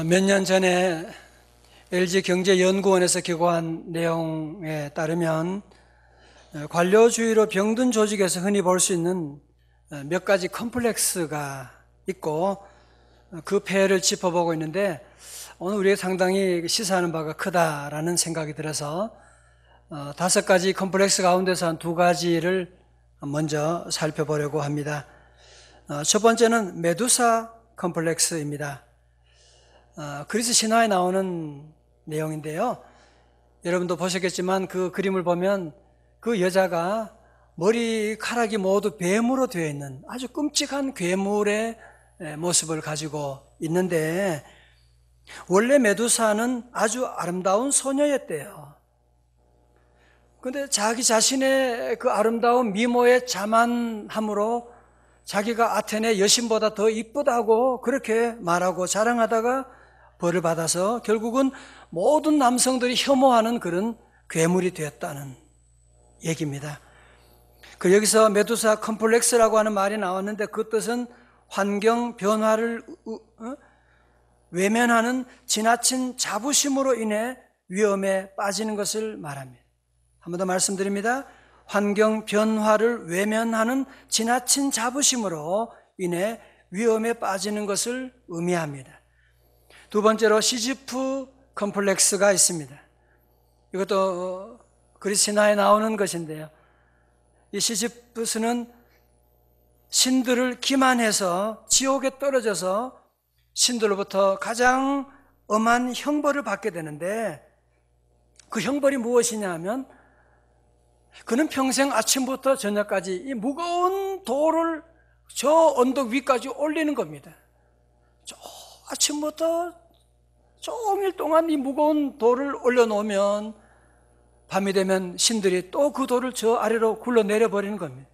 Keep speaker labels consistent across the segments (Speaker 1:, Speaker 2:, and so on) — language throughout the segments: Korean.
Speaker 1: 몇 년 전에 LG경제연구원에서 기고한 내용에 따르면 관료주의로 병든 조직에서 흔히 볼 수 있는 몇 가지 컴플렉스가 있고 그 폐해를 짚어보고 있는데 오늘 우리가 상당히 시사하는 바가 크다라는 생각이 들어서 5가지 컴플렉스 가운데서 한 2가지를 먼저 살펴보려고 합니다. 첫 번째는 메두사 컴플렉스입니다. 그리스 신화에 나오는 내용인데요. 여러분도 보셨겠지만 그 그림을 보면 그 여자가 머리카락이 모두 뱀으로 되어 있는 아주 끔찍한 괴물의 모습을 가지고 있는데, 원래 메두사는 아주 아름다운 소녀였대요. 그런데 자기 자신의 그 아름다운 미모에 자만함으로 자기가 아테네 여신보다 더 이쁘다고 그렇게 말하고 자랑하다가 벌을 받아서 결국은 모든 남성들이 혐오하는 그런 괴물이 되었다는 얘기입니다. 여기서 메두사 컴플렉스라고 하는 말이 나왔는데 그 뜻은 환경 변화를 외면하는 지나친 자부심으로 인해 위험에 빠지는 것을 말합니다. 한 번 더 말씀드립니다. 환경 변화를 외면하는 지나친 자부심으로 인해 위험에 빠지는 것을 의미합니다. 두 번째로 시지프 컴플렉스가 있습니다. 이것도 그리스 신화에 나오는 것인데요. 이 시지프스는 신들을 기만해서 지옥에 떨어져서 신들로부터 가장 엄한 형벌을 받게 되는데, 그 형벌이 무엇이냐 하면 그는 평생 아침부터 저녁까지 이 무거운 돌을 저 언덕 위까지 올리는 겁니다. 아침부터 종일 동안 이 무거운 돌을 올려놓으면 밤이 되면 신들이 또 그 돌을 저 아래로 굴러내려 버리는 겁니다.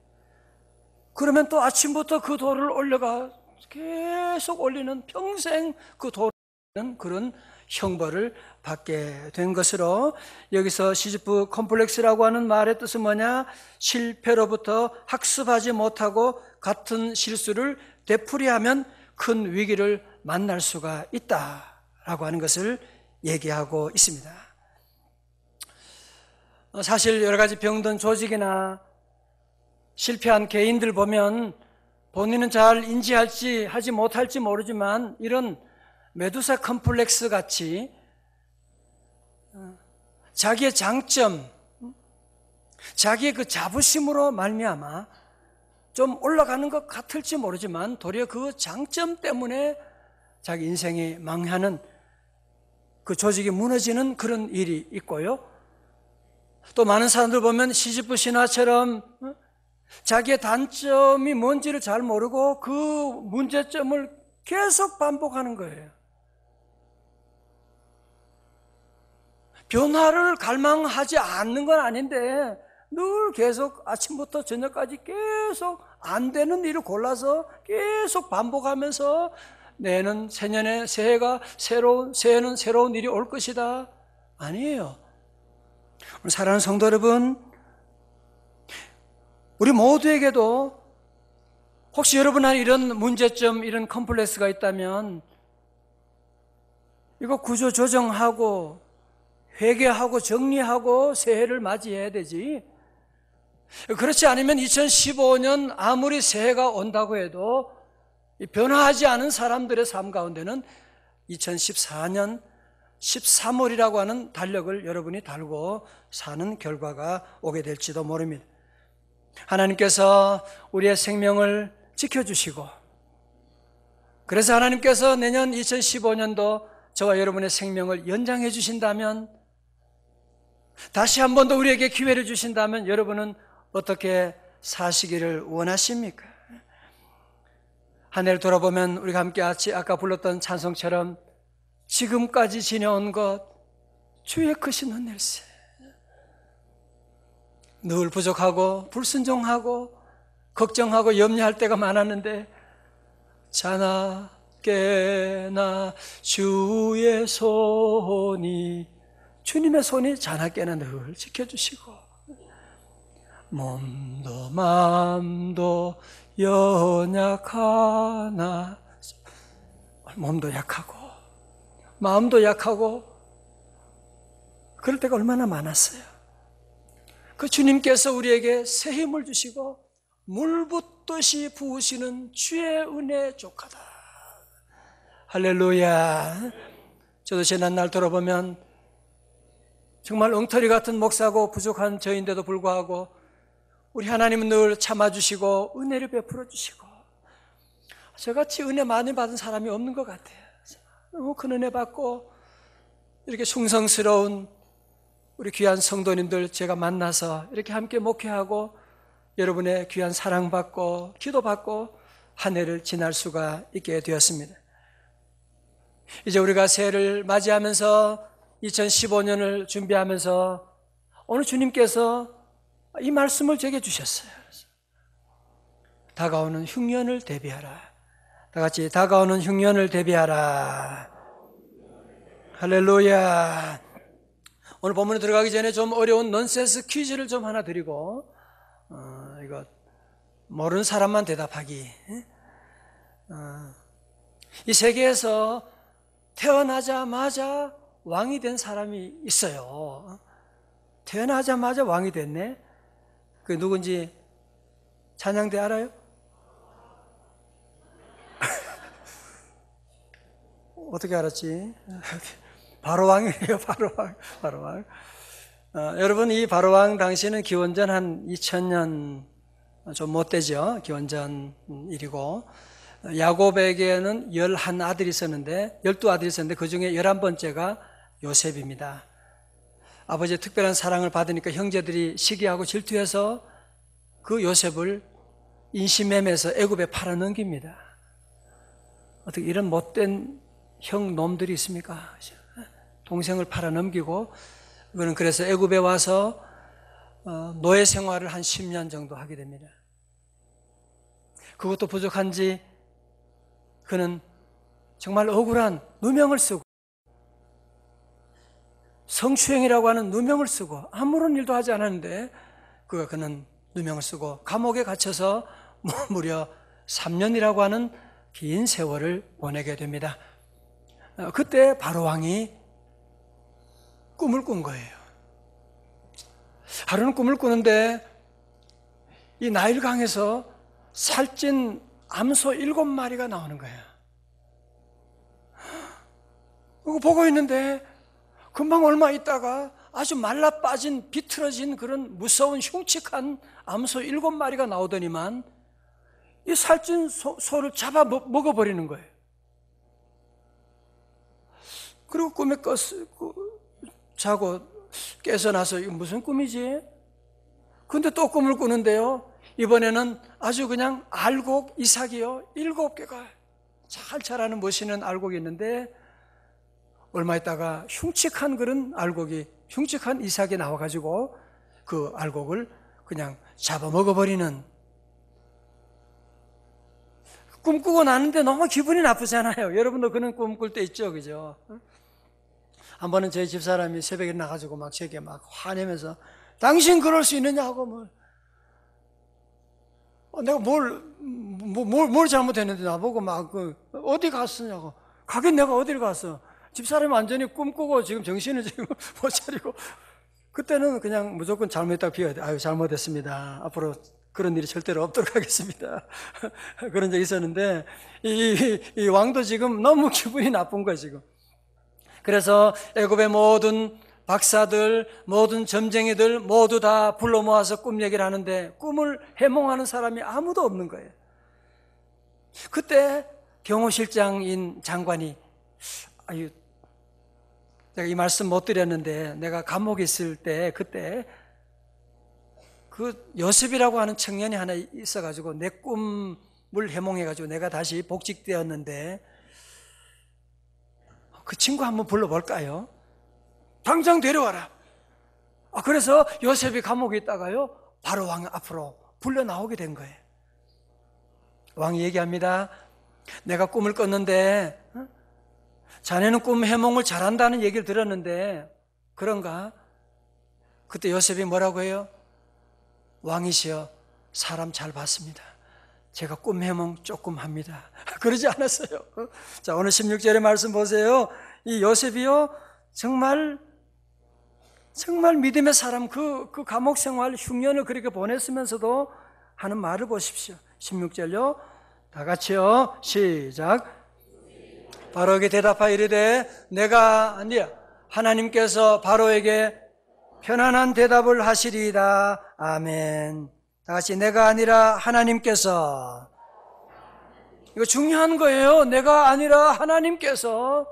Speaker 1: 그러면 또 아침부터 그 돌을 올려가 계속 올리는, 평생 그 돌을 올리는 그런 형벌을 받게 된 것으로, 여기서 시지프 컴플렉스라고 하는 말의 뜻은 뭐냐? 실패로부터 학습하지 못하고 같은 실수를 되풀이하면 큰 위기를 만날 수가 있다라고 하는 것을 얘기하고 있습니다. 사실 여러 가지 병든 조직이나 실패한 개인들 보면 본인은 잘 인지할지 하지 못할지 모르지만 이런 메두사 컴플렉스 같이 자기의 장점, 자기의 그 자부심으로 말미암아 좀 올라가는 것 같을지 모르지만 도리어 그 장점 때문에 자기 인생이 망하는, 그 조직이 무너지는 그런 일이 있고요. 또 많은 사람들 보면 시지프 신화처럼 자기의 단점이 뭔지를 잘 모르고 그 문제점을 계속 반복하는 거예요. 변화를 갈망하지 않는 건 아닌데 늘 계속 아침부터 저녁까지 계속 안 되는 일을 골라서 계속 반복하면서 내년 새해는 새로운 일이 올 것이다. 아니에요. 오늘 사랑하는 성도 여러분, 우리 모두에게도 혹시 여러분 안에 이런 문제점, 이런 컴플렉스가 있다면 이거 구조 조정하고 회개하고 정리하고 새해를 맞이해야 되지. 그렇지 않으면 2015년 아무리 새해가 온다고 해도 변화하지 않은 사람들의 삶 가운데는 2014년 13월이라고 하는 달력을 여러분이 달고 사는 결과가 오게 될지도 모릅니다. 하나님께서 우리의 생명을 지켜주시고, 그래서 하나님께서 내년 2015년도 저와 여러분의 생명을 연장해 주신다면, 다시 한 번 더 우리에게 기회를 주신다면 여러분은 어떻게 사시기를 원하십니까? 한 해를 돌아보면 우리가 함께 아까 불렀던 찬송처럼 지금까지 지내온 것 주의 크신 은혜일세. 늘 부족하고 불순종하고 걱정하고 염려할 때가 많았는데 자나 깨나 주의 손이, 주님의 손이 자나 깨나 늘 지켜주시고 몸도 마음도 연약하나, 몸도 약하고 마음도 약하고 그럴 때가 얼마나 많았어요. 그 주님께서 우리에게 새 힘을 주시고 물 붓듯이 부으시는 주의 은혜 족하다. 할렐루야. 저도 지난날 돌아보면 정말 엉터리 같은 목사고 부족한 저인데도 불구하고 우리 하나님은 늘 참아주시고 은혜를 베풀어 주시고 저같이 은혜 많이 받은 사람이 없는 것 같아요. 너무 큰 은혜 받고 이렇게 충성스러운 우리 귀한 성도님들 제가 만나서 이렇게 함께 목회하고 여러분의 귀한 사랑받고 기도받고 한 해를 지날 수가 있게 되었습니다. 이제 우리가 새해를 맞이하면서 2015년을 준비하면서 오늘 주님께서 이 말씀을 제게 주셨어요. 다가오는 흉년을 대비하라. 다 같이 다가오는 흉년을 대비하라. 할렐루야. 오늘 본문에 들어가기 전에 좀 어려운 넌센스 퀴즈를 좀 하나 드리고 이거 모르는 사람만 대답하기. 이 세계에서 태어나자마자 왕이 된 사람이 있어요. 태어나자마자 왕이 됐네. 그 누군지 찬양대 알아요? 어떻게 알았지? 바로왕이에요. 바로왕. 여러분, 이 바로왕 당시는 기원전 한 2000년 좀 못 되죠. 기원전 일이고 야곱에게는 11아들이 있었는데 12아들이 있었는데 그 중에 11번째가 요셉입니다. 아버지의 특별한 사랑을 받으니까 형제들이 시기하고 질투해서 그 요셉을 인신매매해서 애굽에 팔아넘깁니다. 어떻게 이런 못된 형 놈들이 있습니까? 동생을 팔아넘기고 그는 그래서 애굽에 와서 노예 생활을 한 10년 정도 하게 됩니다. 그것도 부족한지 그는 정말 억울한 누명을 쓰고 성추행이라고 하는 누명을 쓰고 아무런 일도 하지 않았는데 그는 누명을 쓰고 감옥에 갇혀서 무려 3년이라고 하는 긴 세월을 보내게 됩니다. 그때 바로왕이 꿈을 꾼 거예요. 하루는 꿈을 꾸는데 이 나일강에서 살찐 암소 7마리가 나오는 거예요. 그거 보고 있는데 금방 얼마 있다가 아주 말라 빠진 비틀어진 그런 무서운 흉측한 암소 7마리가 나오더니만 이 살찐 소를 잡아 먹어버리는 거예요. 그리고 꿈에 자고 깨서 나서 이거 무슨 꿈이지? 근데 또 꿈을 꾸는데요. 이번에는 아주 그냥 알곡 이삭이요. 7개가 잘 자라는 멋있는 알곡이 있는데 얼마 있다가 흉측한 그런 알곡이 흉측한 이삭이 나와가지고 그 알곡을 그냥 잡아먹어버리는 꿈꾸고 나는데 너무 기분이 나쁘잖아요. 여러분도 그런 꿈 꿀 때 있죠, 그죠? 한 번은 저희 집사람이 새벽에 나가지고 막 제게 막 화내면서 당신 그럴 수 있느냐고 내가 뭘 잘못했는데 나보고 막 어디 갔으냐고. 가긴 내가 어딜 갔어. 집사람이 완전히 꿈꾸고 지금 정신을 지금 못 차리고 그때는 그냥 무조건 잘못했다고 비워야 돼. 아유 잘못했습니다. 앞으로 그런 일이 절대로 없도록 하겠습니다. 그런 적이 있었는데 이 왕도 지금 너무 기분이 나쁜 거야 지금. 그래서 애굽의 모든 박사들, 모든 점쟁이들 모두 다 불러 모아서 꿈 얘기를 하는데 꿈을 해몽하는 사람이 아무도 없는 거예요. 그때 경호실장인 장관이 내가 이 말씀 못 드렸는데 내가 감옥에 있을 때 그때 그 요셉이라고 하는 청년이 하나 있어가지고 내 꿈을 해몽해가지고 내가 다시 복직되었는데 그 친구 한번 불러볼까요? 당장 데려와라. 그래서 요셉이 감옥에 있다가요 바로 왕 앞으로 불려 나오게 된 거예요. 왕이 얘기합니다. 내가 꿈을 꿨는데 자네는 꿈 해몽을 잘한다는 얘기를 들었는데 그런가? 그때 요셉이 뭐라고 해요? 왕이시여 사람 잘 봤습니다. 제가 꿈 해몽 조금 합니다. 그러지 않았어요. 자, 오늘 16절의 말씀 보세요. 이 요셉이요, 정말 믿음의 사람, 그 감옥 생활 흉년을 그렇게 보냈으면서도 하는 말을 보십시오. 16절요. 다 같이요. 시작. 바로에게 대답하여 이르되 내가 아니야. 하나님께서 바로에게 편안한 대답을 하시리이다. 아멘. 다 같이 내가 아니라 하나님께서. 이거 중요한 거예요. 내가 아니라 하나님께서.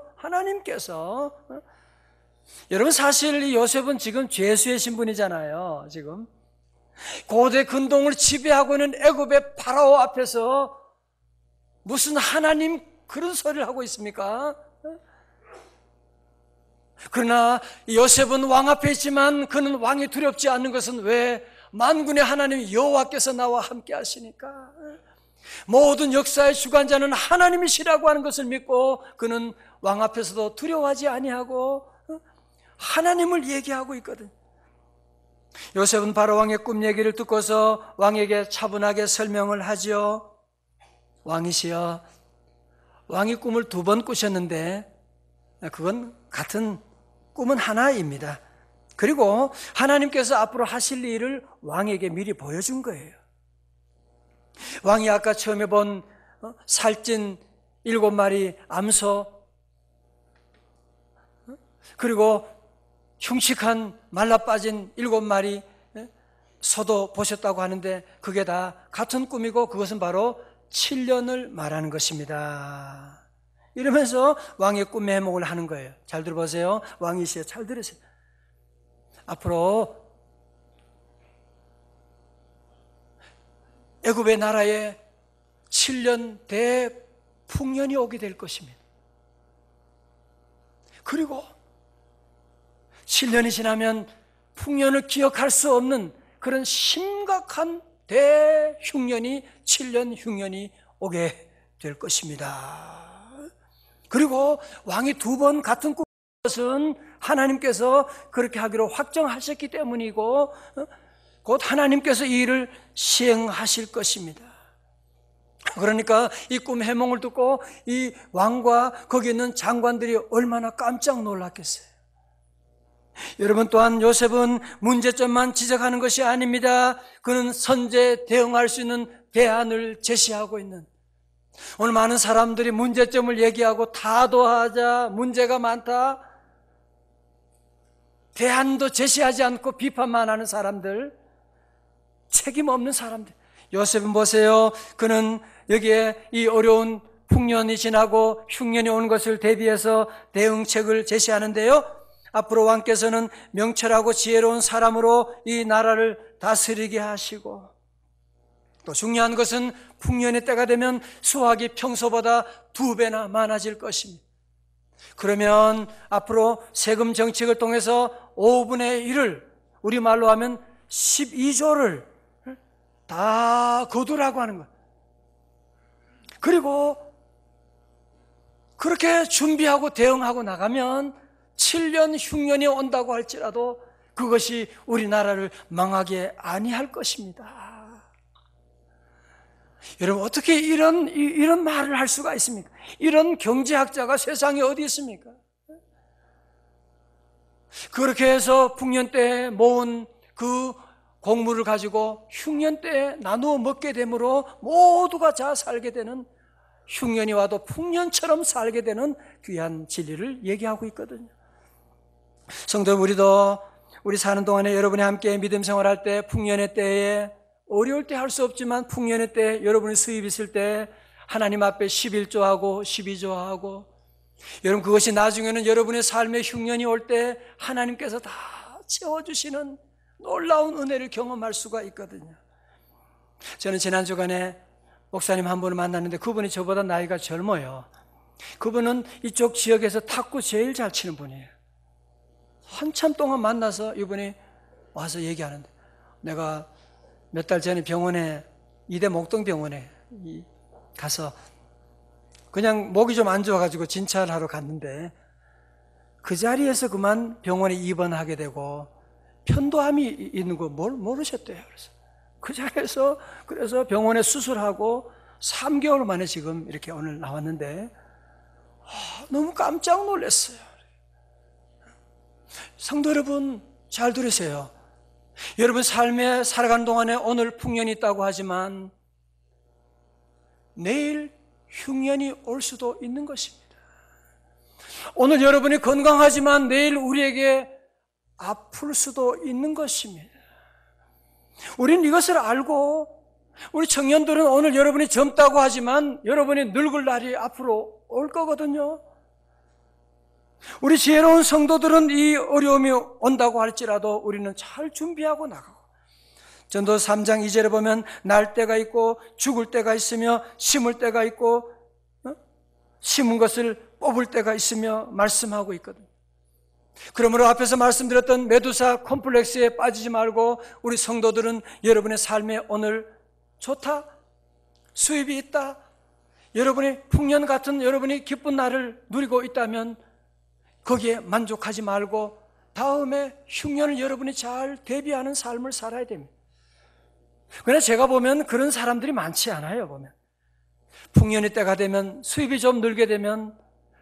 Speaker 1: 여러분, 사실 이 요셉은 지금 죄수의 신분이잖아요. 지금 고대 근동을 지배하고 있는 애굽의 파라오 앞에서 무슨 하나님 그런 소리를 하고 있습니까? 그러나 요셉은 왕 앞에 있지만 그는 왕이 두렵지 않는 것은 왜? 만군의 하나님 여호와께서 나와 함께 하시니까. 모든 역사의 주관자는 하나님이시라고 하는 것을 믿고 그는 왕 앞에서도 두려워하지 아니하고 하나님을 얘기하고 있거든. 요셉은 바로 왕의 꿈 얘기를 듣고서 왕에게 차분하게 설명을 하죠. 왕이시여, 왕이 꿈을 2번 꾸셨는데 그건 같은 꿈은 하나입니다. 그리고 하나님께서 앞으로 하실 일을 왕에게 미리 보여준 거예요. 왕이 아까 처음에 본 살찐 7마리 암소, 그리고 흉측한 말라빠진 7마리 소도 보셨다고 하는데 그게 다 같은 꿈이고 그것은 바로 7년을 말하는 것입니다. 이러면서 왕의 꿈의 해몽을 하는 거예요. 잘 들어보세요. 왕이시여, 잘 들으세요. 앞으로 애굽의 나라에 7년 대풍년이 오게 될 것입니다. 그리고 7년이 지나면 풍년을 기억할 수 없는 그런 심각한 대흉년이 7년 흉년이 오게 될 것입니다. 그리고 왕이 2번 같은 꿈을 것은 하나님께서 그렇게 하기로 확정하셨기 때문이고 곧 하나님께서 이 일을 시행하실 것입니다. 그러니까 이 꿈 해몽을 듣고 이 왕과 거기 있는 장관들이 얼마나 깜짝 놀랐겠어요. 여러분, 또한 요셉은 문제점만 지적하는 것이 아닙니다. 그는 선제 대응할 수 있는 대안을 제시하고 있는, 오늘 많은 사람들이 문제점을 얘기하고 타도하자, 문제가 많다, 대안도 제시하지 않고 비판만 하는 사람들, 책임 없는 사람들. 요셉은 보세요. 그는 여기에 이 어려운 풍년이 지나고 흉년이 오는 것을 대비해서 대응책을 제시하는데요, 앞으로 왕께서는 명철하고 지혜로운 사람으로 이 나라를 다스리게 하시고, 또 중요한 것은 풍년의 때가 되면 수확이 평소보다 2배나 많아질 것입니다. 그러면 앞으로 세금 정책을 통해서 5분의 1을, 우리말로 하면 12조를 다 거두라고 하는 것. 그리고 그렇게 준비하고 대응하고 나가면 7년 흉년이 온다고 할지라도 그것이 우리나라를 망하게 아니할 것입니다. 여러분, 어떻게 이런 말을 할 수가 있습니까? 이런 경제학자가 세상에 어디 있습니까? 그렇게 해서 풍년 때 모은 그 곡물을 가지고 흉년 때 나누어 먹게 되므로 모두가 잘 살게 되는, 흉년이 와도 풍년처럼 살게 되는 귀한 진리를 얘기하고 있거든요. 성도, 우리 사는 동안에 여러분이 함께 믿음 생활할 때, 풍년의 때에 어려울 때 할 수 없지만 풍년의 때 여러분이 수입 있을 때 하나님 앞에 11조하고 12조하고, 여러분 그것이 나중에는 여러분의 삶의 흉년이 올 때 하나님께서 다 채워주시는 놀라운 은혜를 경험할 수가 있거든요. 저는 지난 주간에 목사님 한 분을 만났는데 그분이 저보다 나이가 젊어요. 그분은 이쪽 지역에서 탁구 제일 잘 치는 분이에요. 한참 동안 만나서 이분이 와서 얘기하는데, 내가 몇 달 전에 병원에, 이대 목동병원에 가서 그냥 목이 좀 안 좋아가지고 진찰하러 갔는데 그 자리에서 그만 병원에 입원하게 되고 편도암이 있는 거 모르셨대요. 그래서 그 자리에서 그래서 병원에 수술하고 3개월 만에 지금 이렇게 오늘 나왔는데, 너무 깜짝 놀랐어요. 성도 여러분, 잘 들으세요. 여러분 삶에 살아가는 동안에 오늘 풍년이 있다고 하지만 내일 흉년이 올 수도 있는 것입니다. 오늘 여러분이 건강하지만 내일 우리에게 아플 수도 있는 것입니다. 우리는 이것을 알고, 우리 청년들은 오늘 여러분이 젊다고 하지만 여러분이 늙을 날이 앞으로 올 거거든요. 우리 지혜로운 성도들은 이 어려움이 온다고 할지라도 우리는 잘 준비하고 나가고, 전도 3장 2절에 보면 날 때가 있고 죽을 때가 있으며 심을 때가 있고 심은 것을 뽑을 때가 있으며 말씀하고 있거든요. 그러므로 앞에서 말씀드렸던 메두사 콤플렉스에 빠지지 말고, 우리 성도들은 여러분의 삶에 오늘 좋다, 수입이 있다, 여러분이 풍년 같은 여러분이 기쁜 날을 누리고 있다면 거기에 만족하지 말고 다음에 흉년을 여러분이 잘 대비하는 삶을 살아야 됩니다. 그러나 제가 보면 그런 사람들이 많지 않아요. 보면 풍년의 때가 되면, 수입이 좀 늘게 되면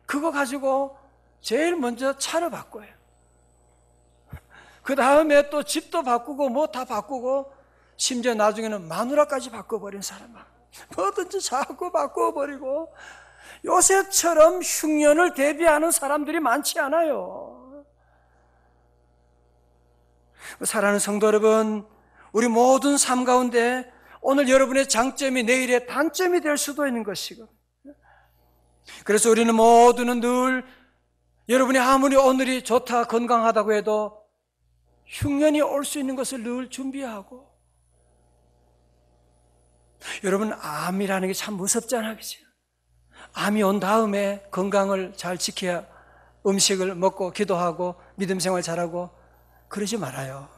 Speaker 1: 그거 가지고 제일 먼저 차를 바꿔요. 그 다음에 또 집도 바꾸고 뭐 다 바꾸고, 심지어 나중에는 마누라까지 바꿔버린 사람, 뭐든지 자꾸 바꿔버리고, 요새처럼 흉년을 대비하는 사람들이 많지 않아요. 사랑하는 성도 여러분, 우리 모든 삶 가운데 오늘 여러분의 장점이 내일의 단점이 될 수도 있는 것이고, 그래서 우리는 모두는 늘 여러분이 아무리 오늘이 좋다, 건강하다고 해도 흉년이 올 수 있는 것을 늘 준비하고, 여러분 암이라는 게 참 무섭잖아요, 그죠? 암이 온 다음에 건강을 잘 지켜야 음식을 먹고 기도하고 믿음 생활 잘하고 그러지 말아요.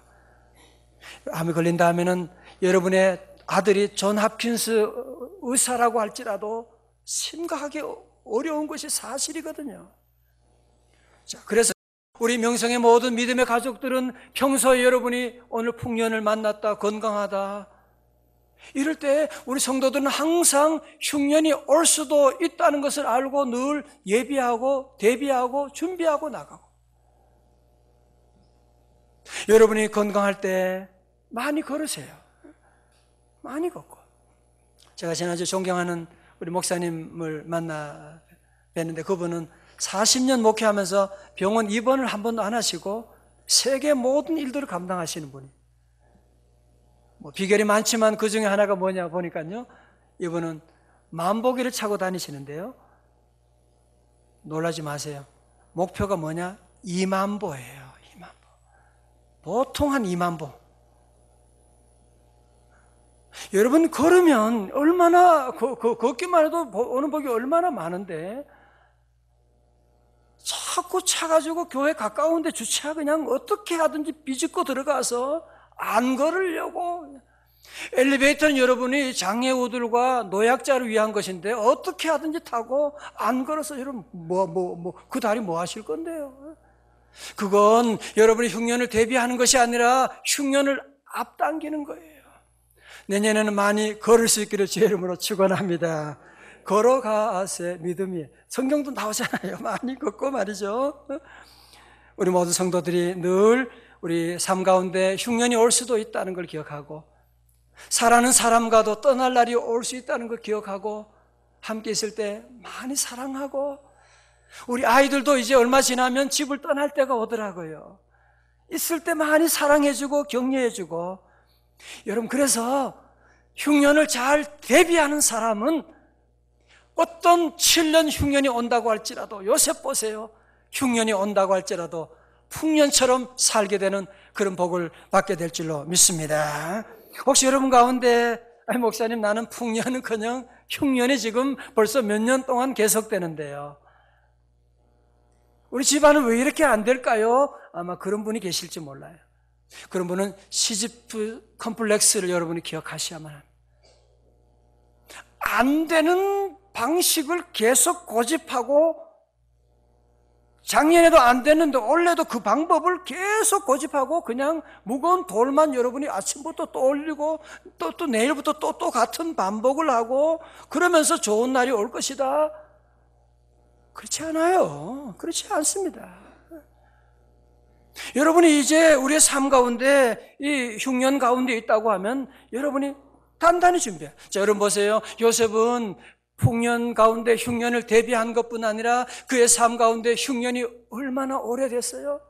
Speaker 1: 암이 걸린 다음에는 여러분의 아들이 존 홉킨스 의사라고 할지라도 심각하게 어려운 것이 사실이거든요. 자, 그래서 우리 명성의 모든 믿음의 가족들은 평소에 여러분이 오늘 풍년을 만났다, 건강하다, 이럴 때 우리 성도들은 항상 흉년이 올 수도 있다는 것을 알고 늘 예비하고 대비하고 준비하고 나가고, 여러분이 건강할 때 많이 걸으세요. 많이 걷고. 제가 지난주 존경하는 우리 목사님을 만나 뵀는데, 그분은 40년 목회하면서 병원 입원을 한 번도 안 하시고 세계 모든 일들을 감당하시는 분이, 비결이 많지만 그 중에 하나가 뭐냐 보니까요, 이분은 만보기를 차고 다니시는데요, 놀라지 마세요. 목표가 뭐냐? 2만보예요. 2만보. 보통 한 2만보. 여러분 걸으면 얼마나, 걷기만 해도 오는 복이 얼마나 많은데, 자꾸 차 가지고 교회 가까운 데 주차 그냥 어떻게 하든지 비집고 들어가서 안 걸으려고. 엘리베이터는 여러분이 장애우들과 노약자를 위한 것인데 어떻게 하든지 타고 안 걸어서 여러분 그 다리 뭐 하실 건데요? 그건 여러분이 흉년을 대비하는 것이 아니라 흉년을 앞당기는 거예요. 내년에는 많이 걸을 수 있기를 주의 이름으로 축원합니다. 걸어가세 믿음이, 성경도 나오잖아요. 많이 걷고 말이죠. 우리 모든 성도들이 늘 우리 삶 가운데 흉년이 올 수도 있다는 걸 기억하고, 사랑하는 사람과도 떠날 날이 올 수 있다는 걸 기억하고, 함께 있을 때 많이 사랑하고, 우리 아이들도 이제 얼마 지나면 집을 떠날 때가 오더라고요. 있을 때 많이 사랑해주고 격려해주고. 여러분, 그래서 흉년을 잘 대비하는 사람은 어떤 7년 흉년이 온다고 할지라도, 요셉 보세요. 흉년이 온다고 할지라도 풍년처럼 살게 되는 그런 복을 받게 될 줄로 믿습니다. 혹시 여러분 가운데, 목사님 나는 풍년은커녕 흉년이 지금 벌써 몇 년 동안 계속되는데요, 우리 집안은 왜 이렇게 안 될까요? 아마 그런 분이 계실지 몰라요. 그런 분은 시지프 컴플렉스를 여러분이 기억하셔야만 합니다. 안 되는 방식을 계속 고집하고, 작년에도 안 됐는데 올해도 그 방법을 계속 고집하고 그냥 무거운 돌만 여러분이 아침부터 또 올리고 또 내일부터 또 같은 반복을 하고 그러면서 좋은 날이 올 것이다. 그렇지 않아요. 그렇지 않습니다. 여러분이 이제 우리의 삶 가운데 이 흉년 가운데 있다고 하면 여러분이 단단히 준비해요. 자, 여러분 보세요. 요셉은 풍년 가운데 흉년을 대비한 것뿐 아니라 그의 삶 가운데 흉년이 얼마나 오래됐어요?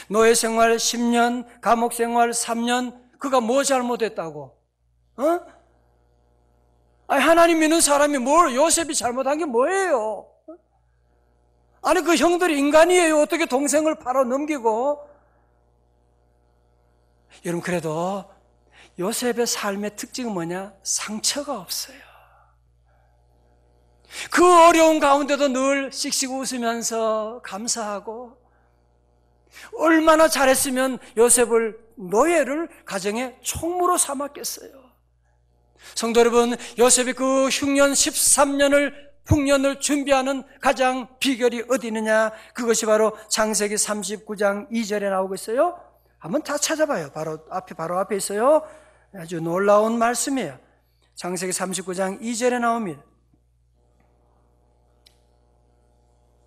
Speaker 1: 노예 생활 10년, 감옥 생활 3년, 그가 뭐 잘못했다고? 아니, 하나님 믿는 사람이 요셉이 잘못한 게 뭐예요? 아니, 그 형들이 인간이에요. 어떻게 동생을 팔아 넘기고? 여러분, 그래도 요셉의 삶의 특징은 뭐냐? 상처가 없어요. 그 어려운 가운데도 늘 씩씩 웃으면서 감사하고, 얼마나 잘했으면 요셉을, 노예를 가정의 총무로 삼았겠어요. 성도 여러분, 요셉이 그 흉년 13년을 풍년을 준비하는 가장 비결이 어디 있느냐? 그것이 바로 창세기 39장 2절에 나오고 있어요. 한번 다 찾아봐요. 바로 앞에 있어요. 아주 놀라운 말씀이에요. 창세기 39장 2절에 나옵니다.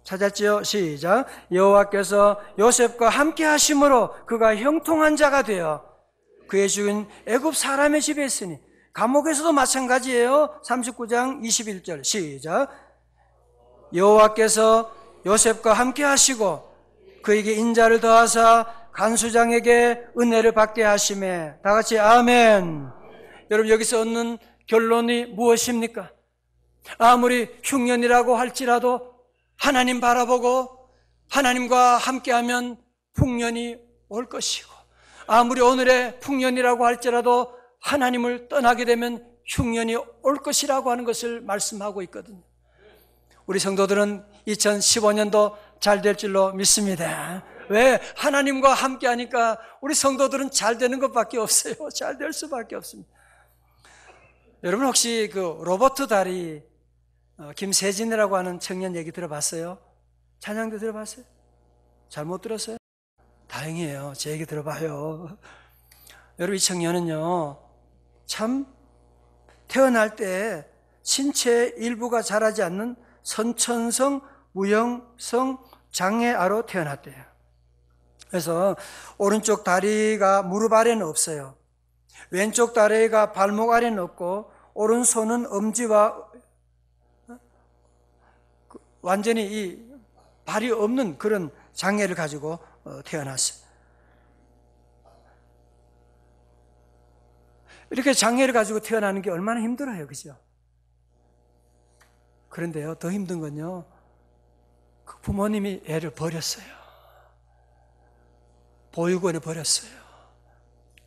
Speaker 1: 찾았지요? 시작. 여호와께서 요셉과 함께 하심으로 그가 형통한 자가 되어 그의 주인 애굽 사람의 집에 있으니, 감옥에서도 마찬가지예요. 39장 21절 시작. 여호와께서 요셉과 함께 하시고 그에게 인자를 더하사 간수장에게 은혜를 받게 하시매. 다 같이 아멘. 여러분, 여기서 얻는 결론이 무엇입니까? 아무리 흉년이라고 할지라도 하나님 바라보고 하나님과 함께하면 풍년이 올 것이고, 아무리 오늘의 풍년이라고 할지라도 하나님을 떠나게 되면 흉년이 올 것이라고 하는 것을 말씀하고 있거든요. 우리 성도들은 2015년도 잘 될 줄로 믿습니다. 왜? 하나님과 함께 하니까 우리 성도들은 잘 되는 것밖에 없어요. 잘 될 수밖에 없습니다. 여러분, 혹시 그 로버트 다리 김세진이라고 하는 청년 얘기 들어봤어요? 찬양도 들어봤어요? 잘못 들었어요? 다행이에요. 제 얘기 들어봐요. 여러분, 이 청년은요, 참 태어날 때 신체 일부가 자라지 않는 선천성 무형성 장애아로 태어났대요. 그래서 오른쪽 다리가 무릎 아래는 없어요. 왼쪽 다리가 발목 아래는 없고, 오른손은 엄지와 완전히 이 발이 없는 그런 장애를 가지고 태어났어요. 이렇게 장애를 가지고 태어나는 게 얼마나 힘들어요, 그죠? 그런데요, 더 힘든 건요, 그 부모님이 애를 버렸어요. 보육원에 버렸어요.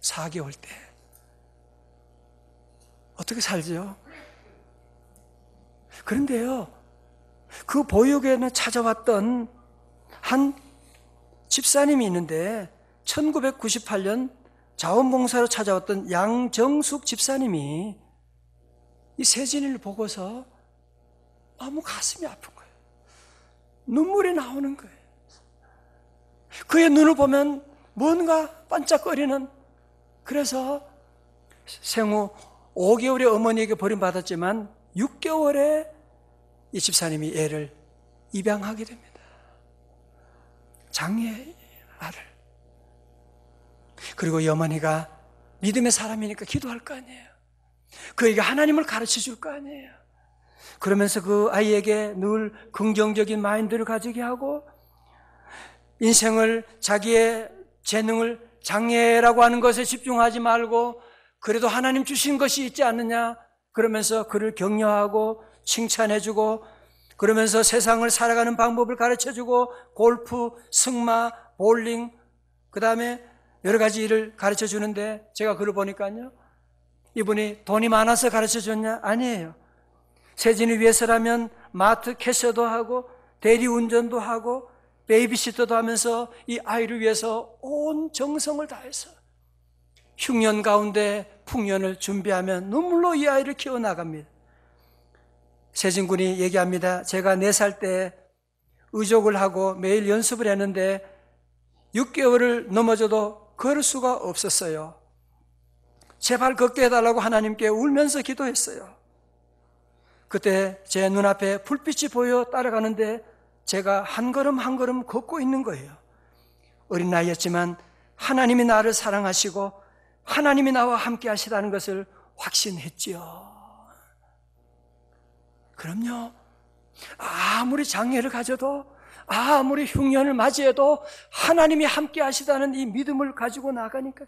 Speaker 1: 4개월 때. 어떻게 살죠? 그런데요, 그 보육원에 찾아왔던 한 집사님이 있는데, 1998년 자원봉사로 찾아왔던 양정숙 집사님이 이 세진이를 보고서 너무 가슴이 아픈 거예요. 눈물이 나오는 거예요. 그의 눈을 보면 뭔가 반짝거리는, 그래서 생후 5개월의 어머니에게 버림받았지만 6개월에 이 집사님이 애를 입양하게 됩니다. 장애 아를. 그리고 이 어머니가 믿음의 사람이니까 기도할 거 아니에요. 그에게 하나님을 가르쳐 줄 거 아니에요. 그러면서 그 아이에게 늘 긍정적인 마인드를 가지게 하고, 인생을, 자기의 재능을 장애라고 하는 것에 집중하지 말고 그래도 하나님 주신 것이 있지 않느냐, 그러면서 그를 격려하고 칭찬해주고, 그러면서 세상을 살아가는 방법을 가르쳐주고, 골프, 승마, 볼링, 그 다음에 여러 가지 일을 가르쳐 주는데, 제가 그걸 보니까요, 이분이 돈이 많아서 가르쳐 줬냐? 아니에요. 세진을 위해서라면 마트 캐셔도 하고 대리운전도 하고 베이비시터도 하면서 이 아이를 위해서 온 정성을 다해서 흉년 가운데 풍년을 준비하며 눈물로 이 아이를 키워나갑니다. 세진군이 얘기합니다. 제가 4살 때 의족을 하고 매일 연습을 했는데 6개월을 넘어져도 걸을 수가 없었어요. 제발 걷게 해달라고 하나님께 울면서 기도했어요. 그때 제 눈앞에 불빛이 보여 따라가는데 제가 한 걸음 한 걸음 걷고 있는 거예요. 어린 나이였지만 하나님이 나를 사랑하시고 하나님이 나와 함께 하시다는 것을 확신했지요. 그럼요. 아무리 장애를 가져도, 아무리 흉년을 맞이해도 하나님이 함께 하시다는 이 믿음을 가지고 나가니까.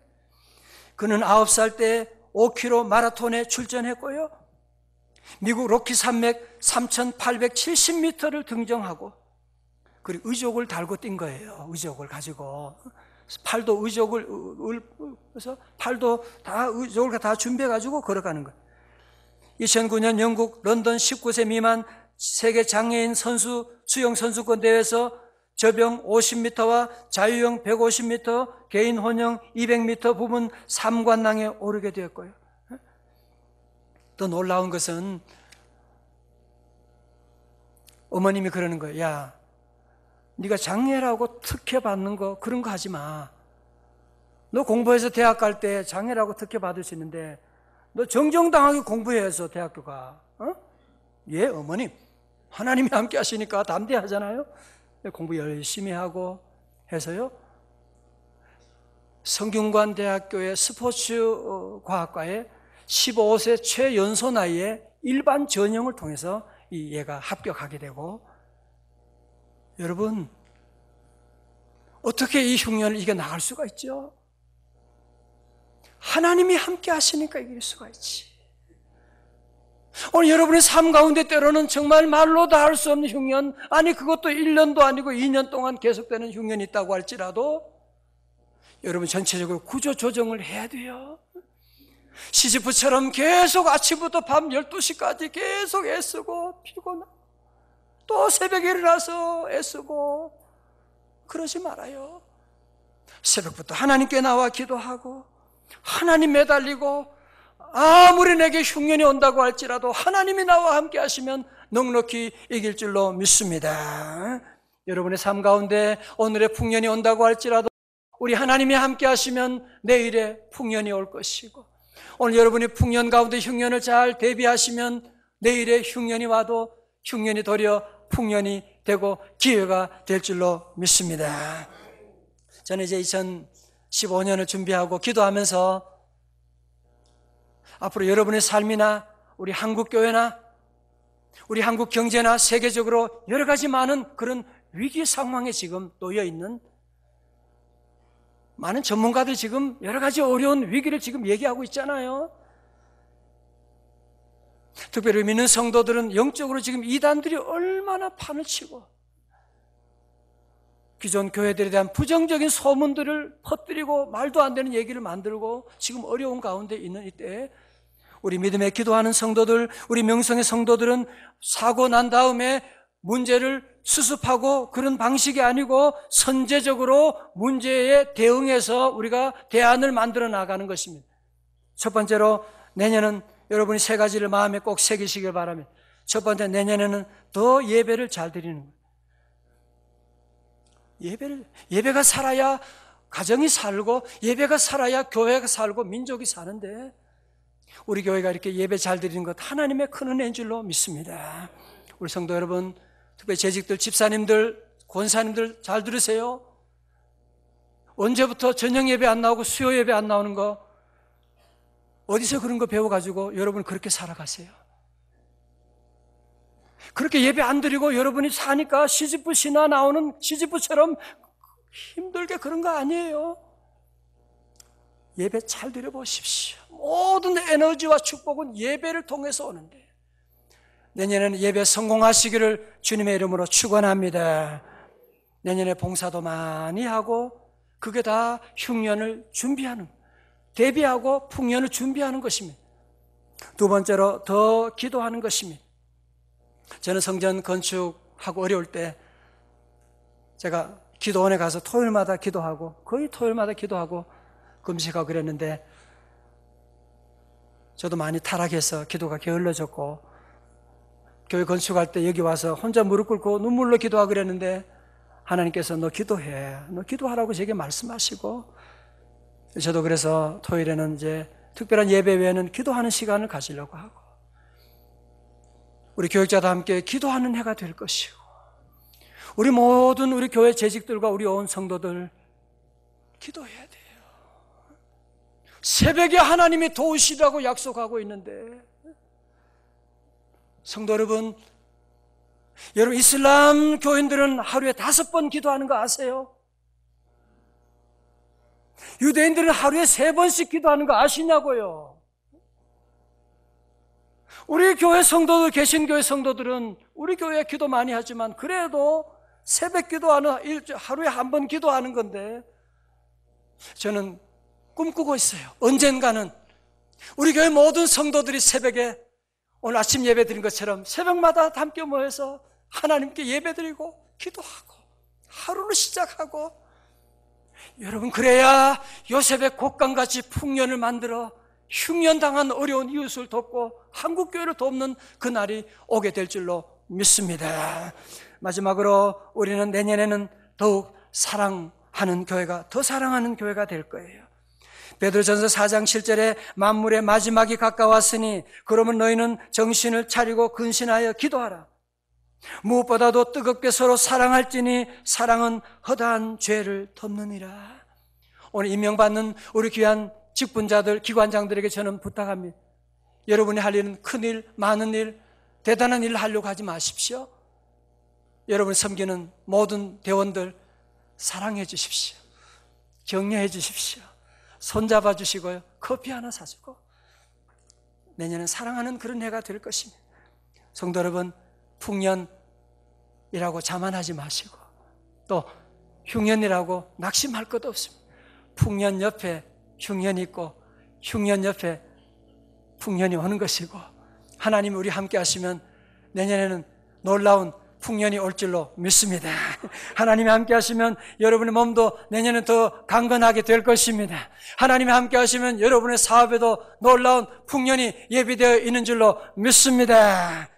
Speaker 1: 그는 9살 때 5km 마라톤에 출전했고요. 미국 로키 산맥 3,870m를 등정하고, 그리고 의족을 달고 뛴 거예요. 의족을 가지고. 팔도 의족을, 그래서 팔도 다 의족을 다 준비해가지고 걸어가는 거예요. 2009년 영국 런던 19세 미만 세계 장애인 선수 수영 선수권 대회에서 저병 50m와 자유형 150m, 개인 혼영 200m 부분 3관왕에 오르게 되었고요. 더 놀라운 것은 어머님이 그러는 거예요. 야, 네가 장애라고 특혜받는 거 그런 거 하지 마. 너 공부해서 대학 갈 때 장애라고 특혜받을 수 있는데 너 정정당하게 공부해서 대학교 가. 예, 어머님. 하나님이 함께 하시니까 담대하잖아요. 공부 열심히 하고 해서요. 성균관 대학교의 스포츠과학과에 15세 최연소 나이에 일반 전형을 통해서 이 얘가 합격하게 되고, 여러분 어떻게 이 흉년을 이겨나갈 수가 있죠? 하나님이 함께 하시니까 이길 수가 있지. 오늘 여러분의 삶 가운데 때로는 정말 말로 다 할 수 없는 흉년, 아니 그것도 1년도 아니고 2년 동안 계속되는 흉년이 있다고 할지라도 여러분 전체적으로 구조 조정을 해야 돼요. 시지프처럼 계속 아침부터 밤 12시까지 계속 애쓰고 피곤하고 또 새벽에 일어나서 애쓰고 그러지 말아요. 새벽부터 하나님께 나와 기도하고 하나님 매달리고, 아무리 내게 흉년이 온다고 할지라도 하나님이 나와 함께 하시면 넉넉히 이길 줄로 믿습니다. 여러분의 삶 가운데 오늘의 풍년이 온다고 할지라도 우리 하나님이 함께 하시면 내일의 풍년이 올 것이고, 오늘 여러분이 풍년 가운데 흉년을 잘 대비하시면 내일의 흉년이 와도 흉년이 도리어 풍년이 되고 기회가 될 줄로 믿습니다. 저는 이제 2015년을 준비하고 기도하면서 앞으로 여러분의 삶이나 우리 한국 교회나 우리 한국 경제나 세계적으로 여러 가지 많은 그런 위기 상황에 지금 놓여 있는 많은 전문가들이 지금 여러 가지 어려운 위기를 지금 얘기하고 있잖아요. 특별히 믿는 성도들은 영적으로 지금 이단들이 얼마나 판을 치고 기존 교회들에 대한 부정적인 소문들을 퍼뜨리고 말도 안 되는 얘기를 만들고 지금 어려운 가운데 있는 이때에 우리 믿음에 기도하는 성도들, 우리 명성의 성도들은 사고 난 다음에 문제를 수습하고 그런 방식이 아니고 선제적으로 문제에 대응해서 우리가 대안을 만들어 나가는 것입니다. 첫 번째로 내년은 여러분이 3가지를 마음에 꼭 새기시길 바랍니다. 첫 번째, 내년에는 더 예배를 잘 드리는 거예요. 예배가 살아야 가정이 살고, 예배가 살아야 교회가 살고 민족이 사는데, 우리 교회가 이렇게 예배 잘 드리는 것 하나님의 큰 은혜인 줄로 믿습니다. 우리 성도 여러분, 특별히 재직들, 집사님들, 권사님들 잘 들으세요. 언제부터 저녁 예배 안 나오고 수요 예배 안 나오는 거, 어디서 그런 거 배워가지고 여러분 그렇게 살아가세요? 그렇게 예배 안 드리고 여러분이 사니까 시집부 신화 나오는 시집부처럼 힘들게 그런 거 아니에요. 예배 잘 드려보십시오. 모든 에너지와 축복은 예배를 통해서 오는데, 내년에는 예배 성공하시기를 주님의 이름으로 축원합니다. 내년에 봉사도 많이 하고 그게 다 흉년을 준비하는, 대비하고 풍년을 준비하는 것입니다. 두 번째로 더 기도하는 것입니다. 저는 성전 건축하고 어려울 때 제가 기도원에 가서 토요일마다 기도하고, 거의 토요일마다 기도하고 금식하고 그랬는데, 저도 많이 타락해서 기도가 게을러졌고, 교회 건축할 때 여기 와서 혼자 무릎 꿇고 눈물로 기도하고 그랬는데, 하나님께서 너 기도해, 너 기도하라고 제게 말씀하시고, 저도 그래서 토요일에는 이제 특별한 예배 외에는 기도하는 시간을 가지려고 하고, 우리 교육자도 함께 기도하는 해가 될 것이고, 우리 모든 우리 교회 재직들과 우리 온 성도들 기도해야 돼요. 새벽에 하나님이 도우시라고 약속하고 있는데, 성도 여러분, 여러분 이슬람 교인들은 하루에 5번 기도하는 거 아세요? 유대인들은 하루에 3번씩 기도하는 거 아시냐고요? 우리 교회 성도들, 개신교회 성도들은 우리 교회에 기도 많이 하지만 그래도 새벽 기도하는, 하루에 1번 기도하는 건데, 저는 꿈꾸고 있어요. 언젠가는 우리 교회 모든 성도들이 새벽에 오늘 아침 예배 드린 것처럼 새벽마다 함께 모여서 하나님께 예배 드리고 기도하고 하루를 시작하고, 여러분 그래야 요셉의 곡간같이 풍년을 만들어 흉년당한 어려운 이웃을 돕고 한국교회를 돕는 그날이 오게 될 줄로 믿습니다. 마지막으로 우리는 내년에는 더욱 사랑하는 교회가, 더 사랑하는 교회가 될 거예요. 베드로전서 4장 7절에 만물의 마지막이 가까웠으니 그러면 너희는 정신을 차리고 근신하여 기도하라. 무엇보다도 뜨겁게 서로 사랑할지니 사랑은 허다한 죄를 덮느니라. 오늘 임명받는 우리 귀한 직분자들, 기관장들에게 저는 부탁합니다. 여러분이 할 일은 큰일, 많은 일, 대단한 일을 하려고 하지 마십시오. 여러분이 섬기는 모든 대원들 사랑해 주십시오. 격려해 주십시오. 손잡아 주시고요, 커피 하나 사주고, 내년엔 사랑하는 그런 해가 될 것입니다. 성도 여러분, 풍년이라고 자만하지 마시고, 또 흉년이라고 낙심할 것도 없습니다. 풍년 옆에 흉년이 있고 흉년 옆에 풍년이 오는 것이고, 하나님이 우리 함께 하시면 내년에는 놀라운 풍년이 올 줄로 믿습니다. 하나님이 함께 하시면 여러분의 몸도 내년에 더 강건하게 될 것입니다. 하나님이 함께 하시면 여러분의 사업에도 놀라운 풍년이 예비되어 있는 줄로 믿습니다.